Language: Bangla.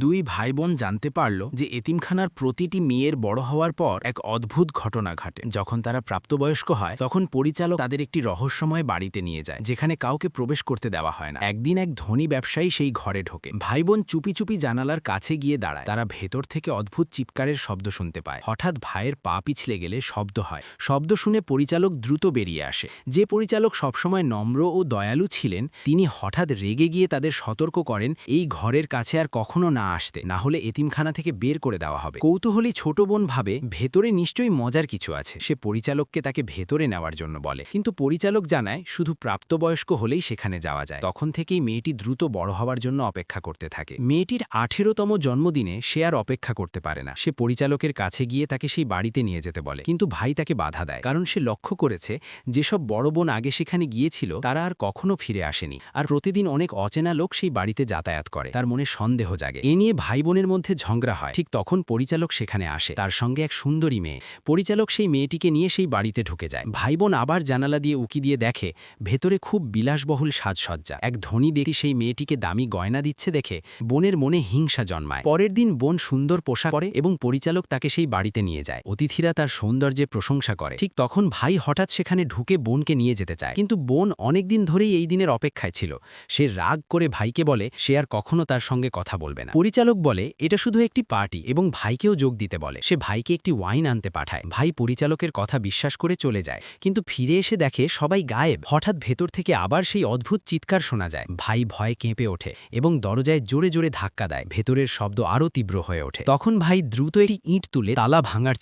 দুই ভাই বোন জানতে পারল যে এতিমখানার প্রতিটি মেয়ের বড় হওয়ার পর এক অদ্ভুত ঘটনা ঘটে। যখন তারা প্রাপ্তবয়স্ক হয় তখন পরিচালক তাদের একটি রহস্যময় বাড়িতে নিয়ে যায়, যেখানে কাউকে প্রবেশ করতে দেওয়া হয় না। একদিন এক ধনী ব্যবসায়ী সেই ঘরে ঢোকে। ভাই বোন চুপি চুপি জানালার কাছে গিয়ে দাঁড়ায়। তারা ভেতর থেকে অদ্ভুত চিৎকারের শব্দ শুনতে পায়। হঠাৎ ভাইয়ের পা পিছলে গেলে শব্দ হয়। শব্দ শুনে পরিচালক দ্রুত বেরিয়ে আসে। যে পরিচালক সবসময় নম্র ও দয়ালু ছিলেন, তিনি হঠাৎ রেগে গিয়ে তাদের সতর্ক করেন এই ঘরের কাছে আর কখনো না আসতে, না হলে এতিমখানা থেকে বের করে দেওয়া হবে। কৌতূহলী ছোট বোন ভাবে ভেতরে নিশ্চয়ই মজার কিছু আছে। সে পরিচালককে তাকে ভেতরে নেওয়ার জন্য বলে, কিন্তু পরিচালক জানায় শুধু প্রাপ্তবয়স্ক হলেই সেখানে যাওয়া যায়। তখন থেকেই মেয়েটি দ্রুত বড় হওয়ার জন্য অপেক্ষা করতে থাকে। মেয়েটির 18তম জন্মদিনে সে আর অপেক্ষা করতে পারে না। সে পরিচালকের কাছে গিয়ে তাকে সেই বাড়িতে নিয়ে যেতে বলে, কিন্তু ভাই তাকে বাধা দেয়, কারণ সে লক্ষ্য করেছে যেসব বড় বোন আগে সেখানে গিয়েছিল তারা আর কখনো ফিরে আসেনি। আর প্রতিদিন অনেক অচেনা লোক সেই বাড়িতে যাতায়াত করে। তার মনে সন্দেহ জাগে। এ নিয়ে ভাই বোনের মধ্যে ঝগড়া হয়। ঠিক তখন পরিচালক সেখানে আসে, তার সঙ্গে এক সুন্দরী মেয়ে। পরিচালক সেই মেয়েটিকে নিয়ে সেই বাড়িতে ঢুকে যায়। ভাই বোন আবার জানালা দিয়ে উকি দিয়ে দেখে ভেতরে খুব বিলাসবহুল সাজসজ্জা। এক ধনী ব্যক্তি সেই মেয়েটিকে দামি গয়না দিচ্ছে দেখে বোনের মনে হিংসা জন্মায়। পরের দিন বোন সুন্দর পোশাক পরে এবং পরিচালক তাকে সেই বাড়িতে নিয়ে যায়। অতিথিরা তার সৌন্দর্যের প্রশংসা করে। ঠিক তখন ভাই হঠাৎ সেখানে ঢুকে বোনকে নিয়ে যেতে চায়, কিন্তু বোন অনেকদিন ধরেই এই দিনের অপেক্ষায় ছিল। সে রাগ করে ভাইকে বলে সে আর কখনো তার সঙ্গে কথা বলবে না। পরিচালক বলে এটা শুধু একটি পার্টি এবং ভাইকেও যোগ দিতে বলে। সে ভাইকে একটি ওয়াইন আনতে পাঠায়। ভাই পরিচালকের কথা বিশ্বাস করে চলে যায়, কিন্তু ফিরে এসে দেখে সবাই গায়েব। হঠাৎ ভেতর থেকে আবার সেই অদ্ভুত চিৎকার শোনা যায়। ভাই ভয়ে কেঁপে ওঠে এবং দরজায় জোরে জোরে ধাক্কা দেয়। ভেতরের শব্দ আরও তীব্র হয়ে ওঠে। তখন ভাই দ্রুত একটি ইঁট তুলে তালা ভাঙার